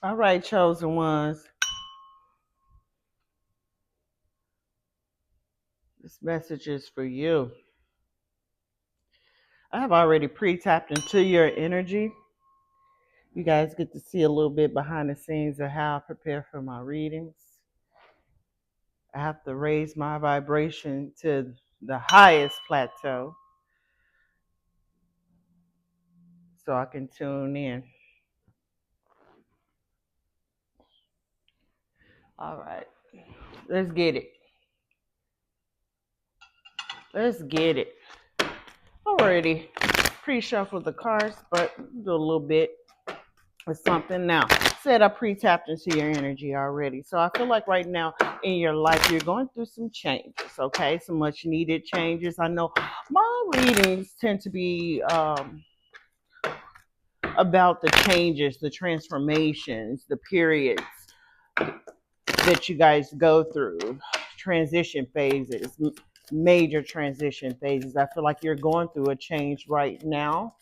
All right, chosen ones. This message is for you. I have already pre-tapped into your energy. You guys get to see a little bit behind the scenes of how I prepare for my readings. I have to raise my vibration to the highest plateau so I can tune in. All right, let's get it. Let's get it. Already pre-shuffled the cards, but do a little bit of something now. Said I pre-tapped into your energy already. So I feel like right now in your life you're going through some changes, okay? Some much needed changes. I know my readings tend to be about the changes, the transformations, the periods that you guys go through, transition phases, major transition phases. I feel like you're going through a change right now.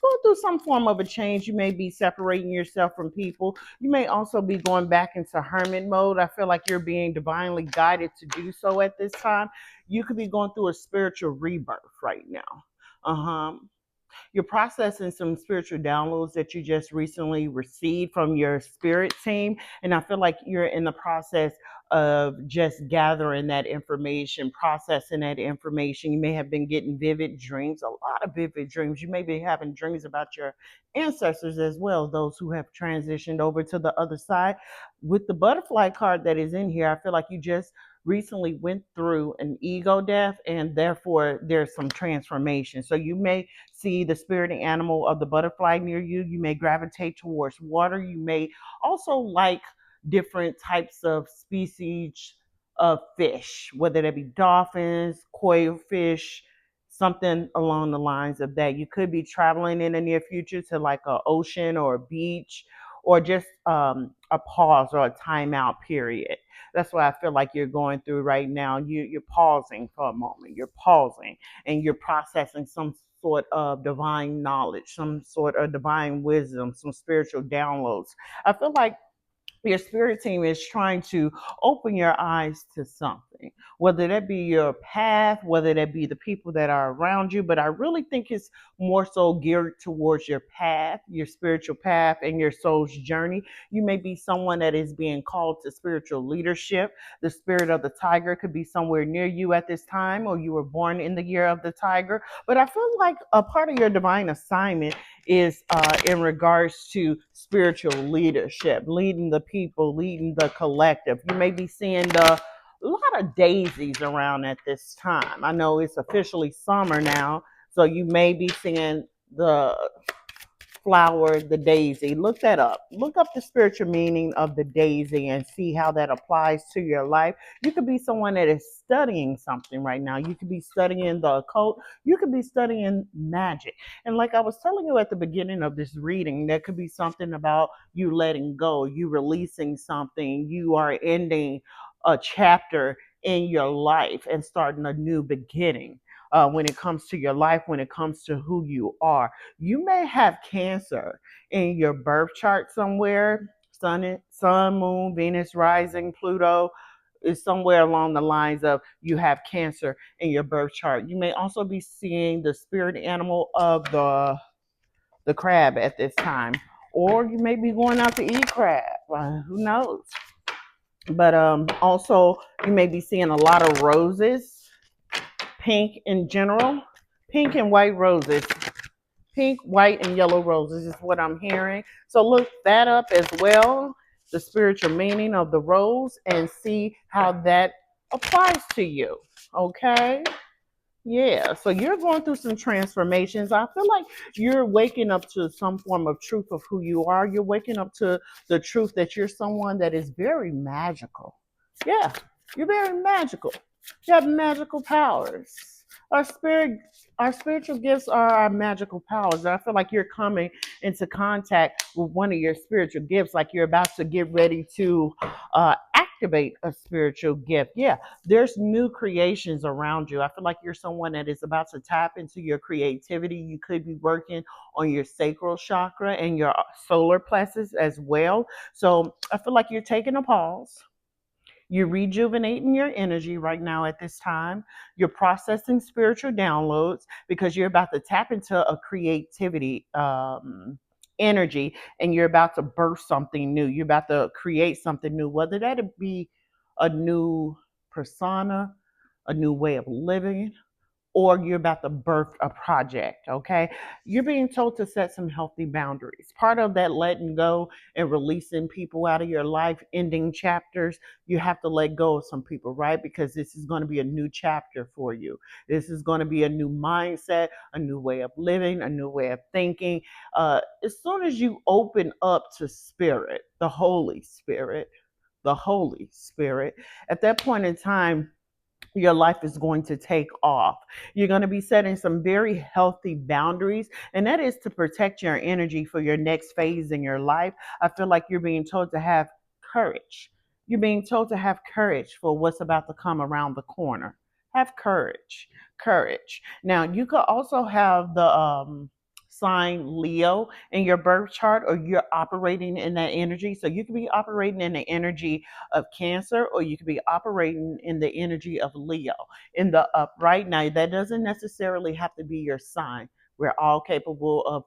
Going through some form of a change. You may be separating yourself from people. You may also be going back into hermit mode. I feel like you're being divinely guided to do so at this time. You could be going through a spiritual rebirth right now. Uh-huh. You're processing some spiritual downloads that you just recently received from your spirit team. And I feel like you're in the process of just gathering that information, processing that information. You may have been getting vivid dreams, a lot of vivid dreams. You may be having dreams about your ancestors as well, those who have transitioned over to the other side. With the butterfly card that is in here, I feel like you just recently went through an ego death and therefore there's some transformation. So you may see the spirit animal of the butterfly near you. You may gravitate towards water. You may also like different types of species of fish, whether they be dolphins, koi fish, something along the lines of that. You could be traveling in the near future to like an ocean or a beach or just a pause or a timeout period. That's what I feel like you're going through right now. You're pausing for a moment. You're pausing and you're processing some sort of divine knowledge, some sort of divine wisdom, some spiritual downloads. I feel like your spirit team is trying to open your eyes to something, whether that be your path, whether that be the people that are around you. But I really think it's more so geared towards your path, your spiritual path, and your soul's journey. You may be someone that is being called to spiritual leadership. The spirit of the tiger could be somewhere near you at this time, or you were born in the year of the tiger. But I feel like a part of your divine assignment is in regards to spiritual leadership, leading the people, leading the collective. You may be seeing a lot of daisies around at this time. I know it's officially summer now, so you may be seeing the flower, the daisy. Look that up. Look up the spiritual meaning of the daisy and see how that applies to your life. You could be someone that is studying something right now. You could be studying the occult. You could be studying magic. And like I was telling you at the beginning of this reading, there could be something about you letting go, you releasing something, you are ending a chapter in your life and starting a new beginning. When it comes to your life, when it comes to who you are, you may have cancer in your birth chart somewhere. Sun, moon, Venus, rising, Pluto is somewhere along the lines of you have cancer in your birth chart. You may also be seeing the spirit animal of the crab at this time, or you may be going out to eat crab. Who knows? But also you may be seeing a lot of roses, pink in general, pink and white roses. Pink, white, and yellow roses is what I'm hearing. So look that up as well, the spiritual meaning of the rose, and see how that applies to you. Okay? Yeah, so you're going through some transformations. I feel like you're waking up to some form of truth of who you are. You're waking up to the truth that you're someone that is very magical. Yeah, you're very magical. You have magical powers. Our spirit, our spiritual gifts are our magical powers. I feel like you're coming into contact with one of your spiritual gifts, like you're about to get ready to activate a spiritual gift. Yeah, there's new creations around you. I feel like you're someone that is about to tap into your creativity. You could be working on your sacral chakra and your solar plexus as well. So I feel like you're taking a pause. You're rejuvenating your energy right now at this time. You're processing spiritual downloads because you're about to tap into a creativity energy, and you're about to birth something new. You're about to create something new, whether that be a new persona, a new way of living, or you're about to birth a project, okay? You're being told to set some healthy boundaries. Part of that letting go and releasing people out of your life, ending chapters, you have to let go of some people, right? Because this is going to be a new chapter for you. This is going to be a new mindset, a new way of living, a new way of thinking. As soon as you open up to spirit, the Holy Spirit, at that point in time, your life is going to take off. You're going to be setting some very healthy boundaries, and that is to protect your energy for your next phase in your life. I feel like you're being told to have courage. You're being told to have courage for what's about to come around the corner. Have courage. Courage. Now, you could also have the sign Leo in your birth chart, or you're operating in that energy. So you could be operating in the energy of Cancer, or you could be operating in the energy of Leo in the upright. Now, that doesn't necessarily have to be your sign. We're all capable of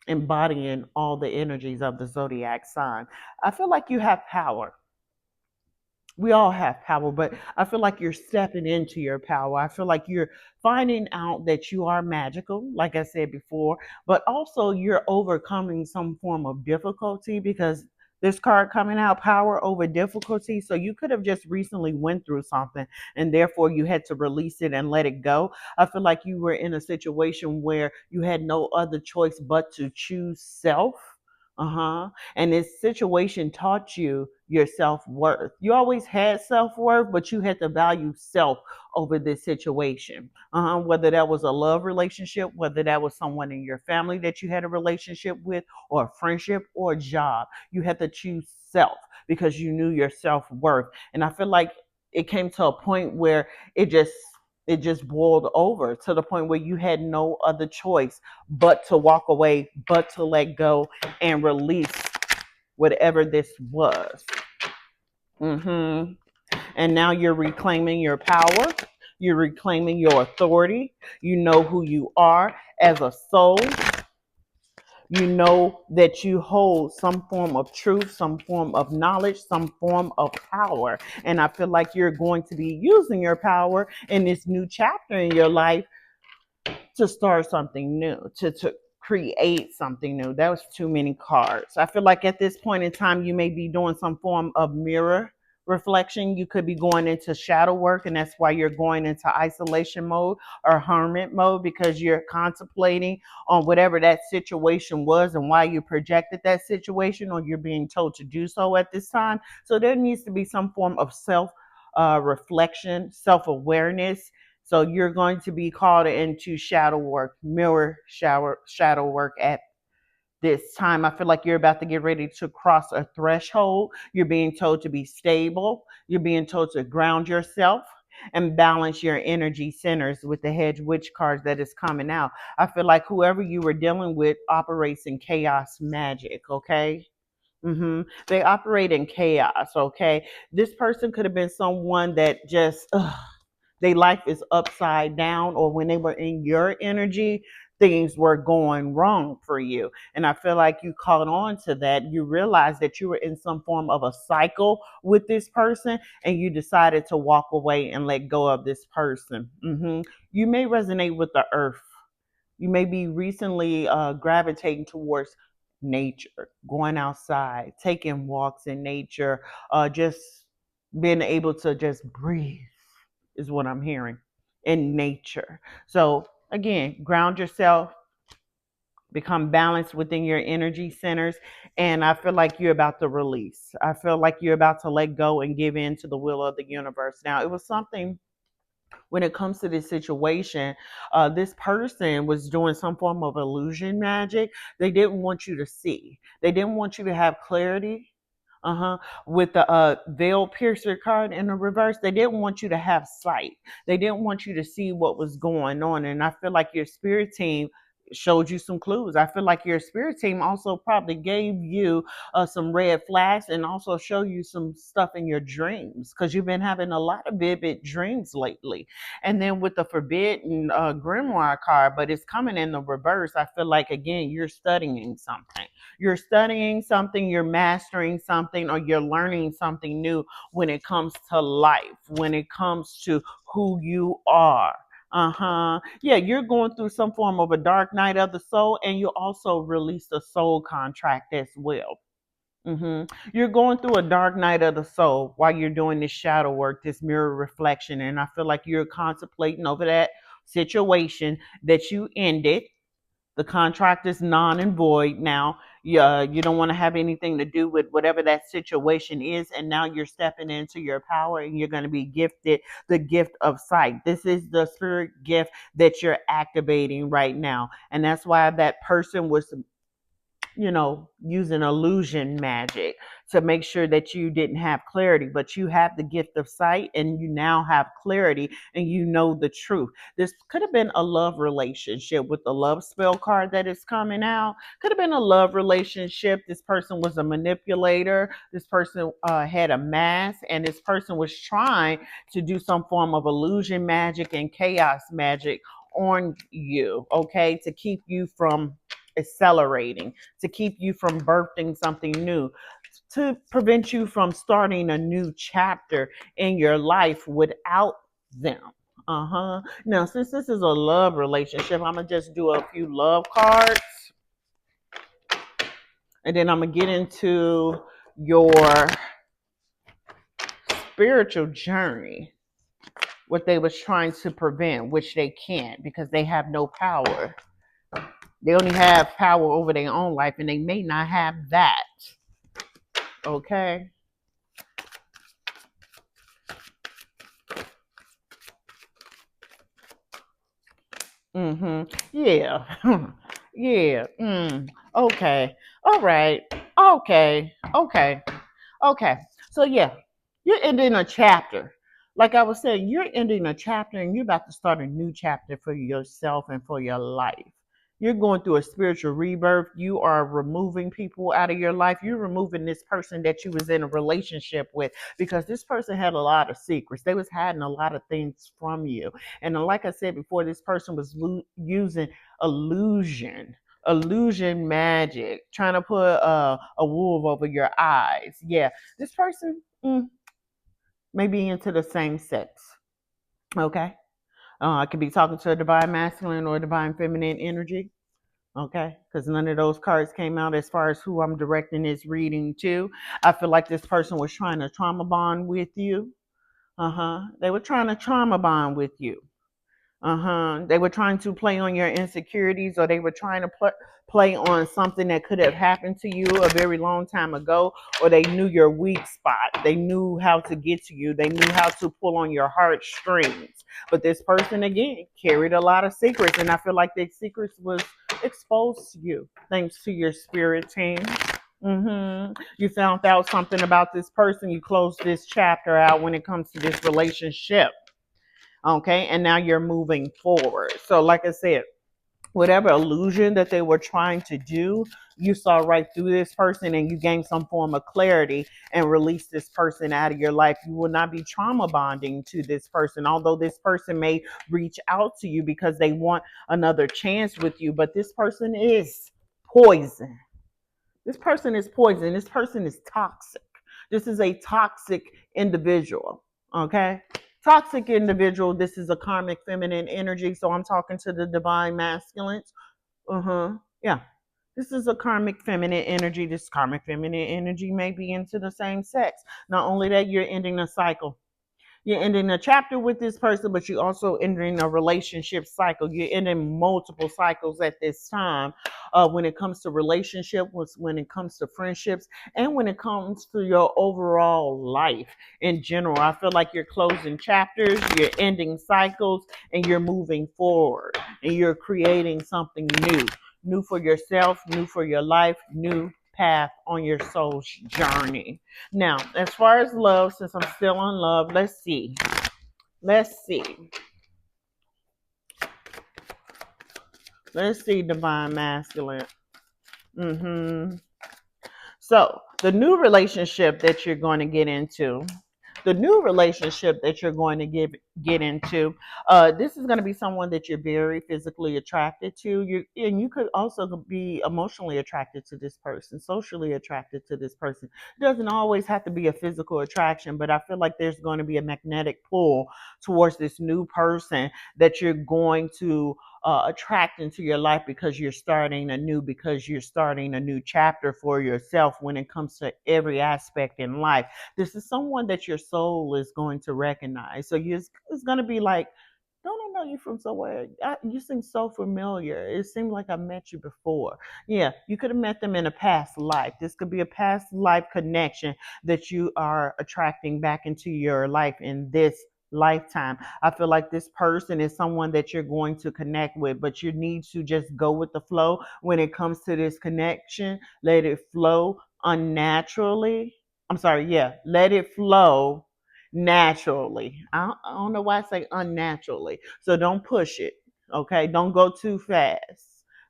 embodying all the energies of the zodiac sign. I feel like you have power. We all have power, but I feel like you're stepping into your power. I feel like you're finding out that you are magical, like I said before, but also you're overcoming some form of difficulty, because this card coming out, power over difficulty. So you could have just recently went through something, and therefore you had to release it and let it go. I feel like you were in a situation where you had no other choice but to choose self. Uh-huh. And this situation taught you your self-worth. You always had self-worth, but you had to value self over this situation. Whether that was a love relationship, whether that was someone in your family that you had a relationship with, or a friendship, or a job, you had to choose self because you knew your self-worth. And I feel like it came to a point where it just it just boiled over to the point where you had no other choice but to walk away, but to let go and release whatever this was. hmm And now you're reclaiming your power. You're reclaiming your authority. You know who you are as a soul. You know that you hold some form of truth, some form of knowledge, some form of power. And I feel like you're going to be using your power in this new chapter in your life to start something new, to create something new. That was too many cards. I feel like at this point in time, you may be doing some form of mirror reflection. You could be going into shadow work, and that's why you're going into isolation mode or hermit mode, because you're contemplating on whatever that situation was and why you projected that situation, or you're being told to do so at this time. So there needs to be some form of self reflection, self awareness. So you're going to be called into shadow work, shadow work at this time. I feel like you're about to get ready to cross a threshold. You're being told to be stable. You're being told to ground yourself and balance your energy centers with the hedge witch cards that is coming out. I feel like whoever you were dealing with operates in chaos magic, okay? They operate in chaos, okay? This person could have been someone that just their life is upside down, or when they were in your energy, things were going wrong for you. And I feel like you caught on to that. You realized that you were in some form of a cycle with this person, and you decided to walk away and let go of this person. You may resonate with the earth. You may be recently gravitating towards nature, going outside, taking walks in nature, just being able to just breathe is what I'm hearing in nature. So again, ground yourself, become balanced within your energy centers. And I feel like you're about to release. I feel like you're about to let go and give in to the will of the universe. Now, it was something when it comes to this situation, this person was doing some form of illusion magic. They didn't want you to see, they didn't want you to have clarity With the veil piercer card in the reverse, they didn't want you to have sight. They didn't want you to see what was going on. And I feel like your spirit team showed you some clues. I feel like your spirit team also probably gave you some red flags and also show you some stuff in your dreams, because you've been having a lot of vivid dreams lately. And then with the forbidden grimoire card, but it's coming in the reverse, I feel like again you're studying something. You're studying something, you're mastering something, or you're learning something new when it comes to life, when it comes to who you are. Yeah, you're going through some form of a dark night of the soul, and you also released a soul contract as well. You're going through a dark night of the soul while you're doing this shadow work, this mirror reflection, and I feel like you're contemplating over that situation that you ended. The contract is non and void now. You don't want to have anything to do with whatever that situation is. And now you're stepping into your power and you're going to be gifted the gift of sight. This is the spirit gift that you're activating right now. And that's why that person was, using illusion magic to make sure that you didn't have clarity, but you have the gift of sight and you now have clarity and you know the truth. This could have been a love relationship with the love spell card that is coming out. Could have been a love relationship. This person was a manipulator. This person had a mask, and this person was trying to do some form of illusion magic and chaos magic on you, okay, to keep you from accelerating, to keep you from birthing something new, to prevent you from starting a new chapter in your life without them. Now, since this is a love relationship, I'm gonna just do a few love cards, and then I'm gonna get into your spiritual journey, what they was trying to prevent, which they can't because they have no power. They only have power over their own life, and they may not have that. Okay? Yeah. Yeah. Okay. All right. Okay. Okay. Okay. So yeah, you're ending a chapter. Like I was saying, you're ending a chapter and you're about to start a new chapter for yourself and for your life. You're going through a spiritual rebirth. You are removing people out of your life. You're removing this person that you was in a relationship with, because this person had a lot of secrets. They was hiding a lot of things from you. And like I said before, this person was using illusion magic, trying to put a wool over your eyes. Yeah, this person may be into the same sex. Okay. I could be talking to a divine masculine or a divine feminine energy. Okay, because none of those cards came out as far as who I'm directing this reading to. I feel like this person was trying to trauma bond with you. They were trying to trauma bond with you. They were trying to play on your insecurities, or they were trying to play on something that could have happened to you a very long time ago, or they knew your weak spot. They knew how to get to you. They knew how to pull on your heartstrings. But this person, again, carried a lot of secrets, and I feel like the secrets was exposed to you thanks to your spirit team. You found out something about this person. You closed this chapter out when it comes to this relationship. Okay, and now you're moving forward. So like I said, whatever illusion that they were trying to do, you saw right through this person and you gained some form of clarity and released this person out of your life. You will not be trauma bonding to this person, although this person may reach out to you because they want another chance with you, but this person is poison. This person is poison. This person is toxic. This is a toxic individual. Okay, toxic individual. This is a karmic feminine energy. So I'm talking to the divine masculines. Yeah. This is a karmic feminine energy. This karmic feminine energy may be into the same sex. Not only that, you're ending a cycle. You're ending a chapter with this person, but you're also entering a relationship cycle. You're ending multiple cycles at this time when it comes to relationships, when it comes to friendships, and when it comes to your overall life in general. I feel like you're closing chapters, you're ending cycles, and you're moving forward, and you're creating something new. New for yourself, new for your life, new path on your soul's journey. Now, as far as love, since I'm still on love, let's see. Let's see. Let's see, divine masculine. Mm-hmm. So the new relationship that you're going to get into, the new relationship that you're going to get into, this is going to be someone that you're very physically attracted to. And you could also be emotionally attracted to this person, socially attracted to this person. It doesn't always have to be a physical attraction, but I feel like there's going to be a magnetic pull towards this new person that you're going to attract into your life because you're starting a new chapter for yourself when it comes to every aspect in life. This is someone that your soul is going to recognize. So it's going to be like, don't I know you from somewhere? You seem so familiar. It seemed like I met you before. Yeah, you could have met them in a past life. This could be a past life connection that you are attracting back into your life in this lifetime. I feel like this person is someone that you're going to connect with, but you need to just go with the flow when it comes to this connection. Let it flow unnaturally. I'm sorry, yeah, let it flow naturally. I don't know why I say unnaturally. So don't push it. Okay. Don't go too fast.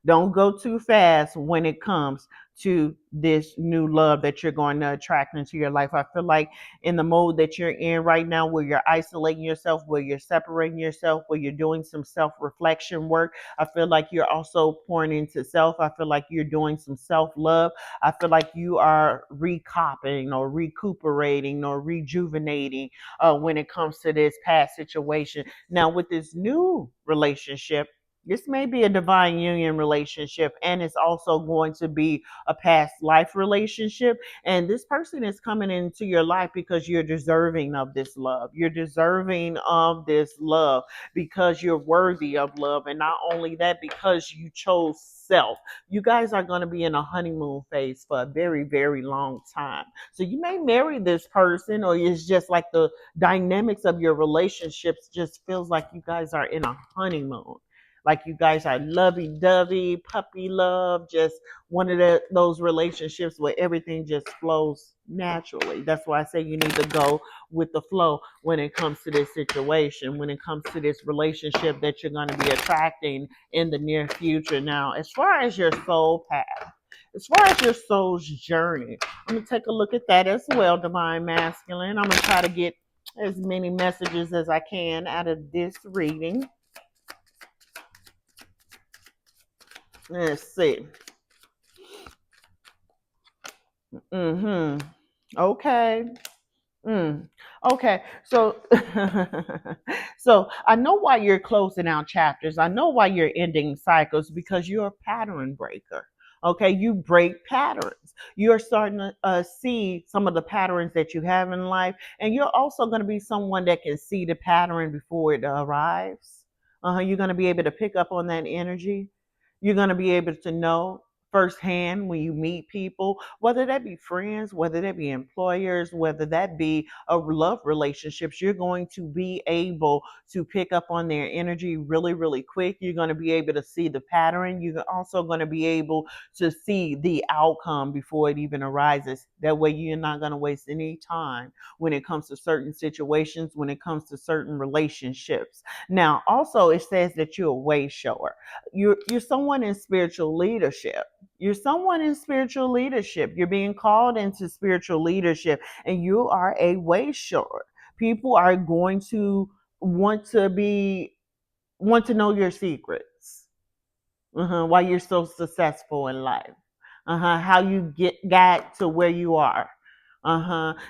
Don't go too fast when it comes to this new love that you're going to attract into your life. I feel like in the mode that you're in right now, where you're isolating yourself, where you're separating yourself, where you're doing some self reflection work, I feel like you're also pouring into self. I feel like you're doing some self love. I feel like you are recopying or recuperating or rejuvenating when it comes to this past situation. Now, with this new relationship, this may be a divine union relationship, and it's also going to be a past life relationship. And this person is coming into your life because you're deserving of this love. You're deserving of this love because you're worthy of love. And not only that, because you chose self. You guys are going to be in a honeymoon phase for a very, very long time. So you may marry this person, or it's just like the dynamics of your relationships just feels like you guys are in a honeymoon, like you guys are lovey-dovey, puppy love, just one of those relationships where everything just flows naturally. That's why I say you need to go with the flow when it comes to this situation, when it comes to this relationship that you're going to be attracting in the near future. Now, as far as your soul path, as far as your soul's journey, I'm going to take a look at that as well, divine masculine. I'm going to try to get as many messages as I can out of this reading. Let's see. Mm-hmm. Okay. Mm. Okay. So so I know why you're closing out chapters. I know why you're ending cycles, because you're a pattern breaker. Okay, you break patterns. You're starting to see some of the patterns that you have in life, and you're also going to be someone that can see the pattern before it arrives. You're going to be able to pick up on that energy. You're going to be able to know firsthand when you meet people, whether that be friends, whether that be employers, whether that be a love relationships. You're going to be able to pick up on their energy really, really quick. You're going to be able to see the pattern. You're also going to be able to see the outcome before it even arises. That way, you're not going to waste any time when it comes to certain situations, when it comes to certain relationships. Now, also, it says that you're a way shower. You're someone in spiritual leadership. You're someone in spiritual leadership. You're being called into spiritual leadership, and you are a way shower. People are going to want to be want to know your secrets. Why you're so successful in life. How you got to where you are.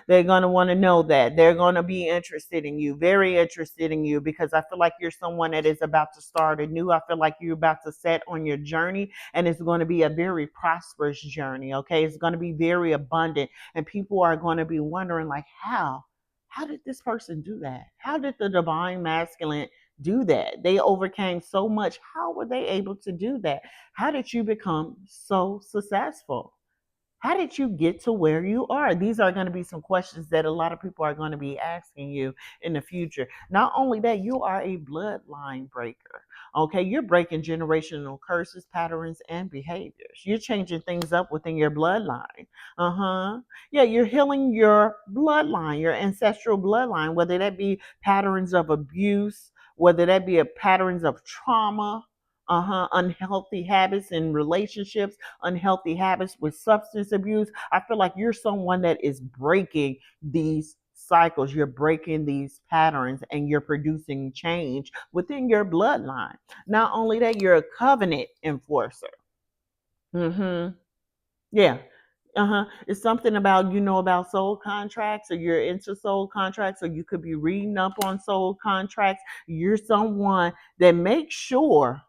They're going to want to know that. They're going to be interested in you, very interested in you, because I feel like you're someone that is about to start anew. I feel like you're about to set on your journey, and it's going to be a very prosperous journey. Okay. It's going to be very abundant, and people are going to be wondering, like, how did this person do that? How did the divine masculine do that? They overcame so much. How were they able to do that? How did you become so successful? How did you get to where you are? These are going to be some questions that a lot of people are going to be asking you in the future. Not only that, you are a bloodline breaker. Okay, you're breaking generational curses, patterns, and behaviors. You're changing things up within your bloodline. Uh huh. Yeah, you're healing your bloodline, your ancestral bloodline, whether that be patterns of abuse, whether that be a patterns of trauma, unhealthy habits in relationships, unhealthy habits with substance abuse. I feel like you're someone that is breaking these cycles, you're breaking these patterns, and you're producing change within your bloodline. Not only that, you're a covenant enforcer. Mm-hmm. Yeah. Uh-huh. It's something about about soul contracts, or you're into soul contracts, or you could be reading up on soul contracts. You're someone that makes sure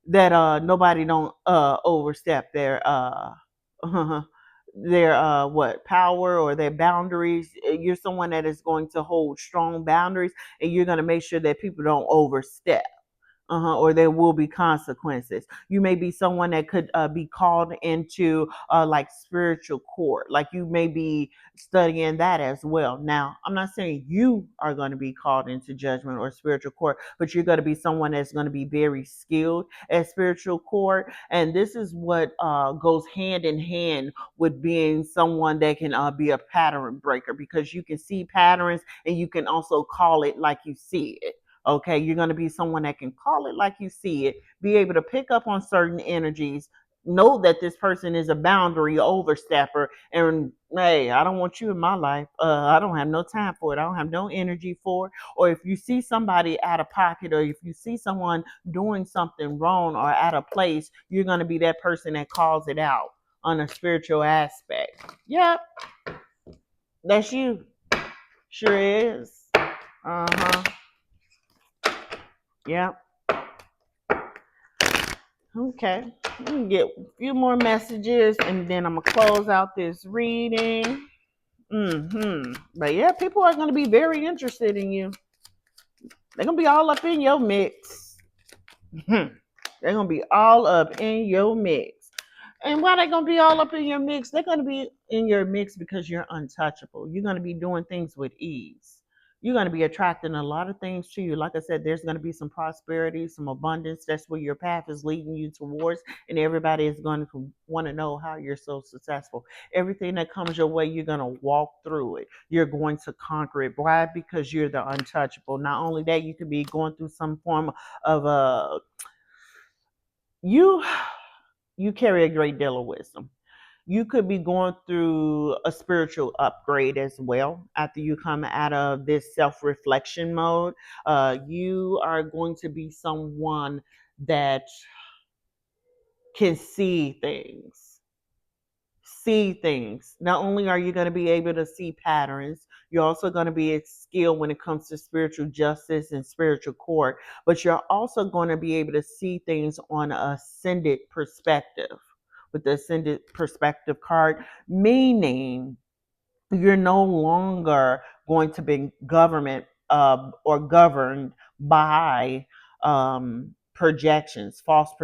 that nobody don't overstep their what power or their boundaries. You're someone that is going to hold strong boundaries, and you're going to make sure that people don't overstep, or there will be consequences. You may be someone that could be called into like spiritual court, like you may be studying that as well. Now, I'm not saying you are going to be called into judgment or spiritual court, but you're going to be someone that's going to be very skilled at spiritual court. And this is what goes hand in hand with being someone that can be a pattern breaker, because you can see patterns and you can also call it like you see it. Okay, you're going to be someone that can call it like you see it, be able to pick up on certain energies, know that this person is a boundary overstepper, and hey, I don't want you in my life. I don't have no time for it. I don't have no energy for it. Or if you see somebody out of pocket, or if you see someone doing something wrong or out of place, you're going to be that person that calls it out on a spiritual aspect. Yep, that's you. Sure is. Uh-huh. Yep. Okay, let me get a few more messages and then I'm gonna close out this reading. But yeah, people are gonna be very interested in you. They're gonna be all up in your mix. They're gonna be all up in your mix. And why they gonna be all up in your mix? They're gonna be in your mix because you're untouchable. You're gonna be doing things with ease. You're gonna be attracting a lot of things to you. Like I said, there's gonna be some prosperity, some abundance. That's where your path is leading you towards, and everybody is going to want to know how you're so successful. Everything that comes your way, you're gonna walk through it. You're going to conquer it. Why? Because you're the untouchable. Not only that, you could be going through some form of you you carry a great deal of wisdom. You could be going through a spiritual upgrade as well after you come out of this self-reflection mode. You are going to be someone that can see things. Not only are you going to be able to see patterns, you're also going to be skilled when it comes to spiritual justice and spiritual court, but you're also going to be able to see things on an ascended perspective with the ascended perspective card, meaning you're no longer going to be government or governed by projections, false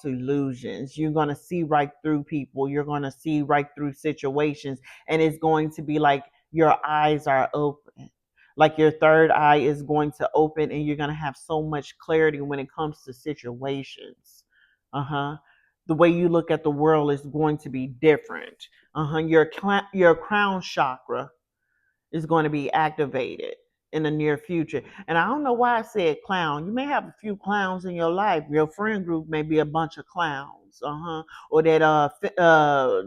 illusions. You're going to see right through people. You're going to see right through situations. And it's going to be like your eyes are open. Like your third eye is going to open, and you're going to have so much clarity when it comes to situations. Uh huh. The way you look at the world is going to be different. Your crown chakra is going to be activated in the near future. And I don't know why I said clown. You may have a few clowns in your life. Your friend group may be a bunch of clowns. Or that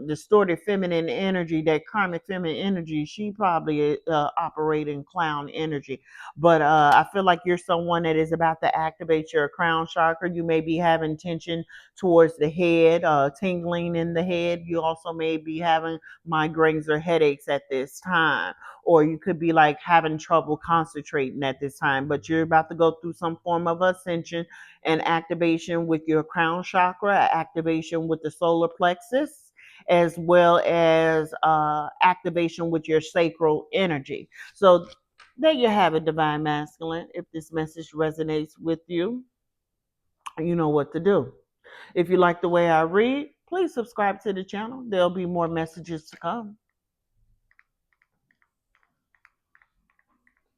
distorted feminine energy, that karmic feminine energy, she probably operating clown energy. But I feel like you're someone that is about to activate your crown chakra. You may be having tension towards the head, tingling in the head. You also may be having migraines or headaches at this time, or you could be like having trouble concentrating at this time, but you're about to go through some form of ascension and activation with your crown chakra, activation with the solar plexus, as well as activation with your sacral energy. So there you have it, Divine Masculine. If this message resonates with you, you know what to do. If you like the way I read, please subscribe to the channel. There'll be more messages to come.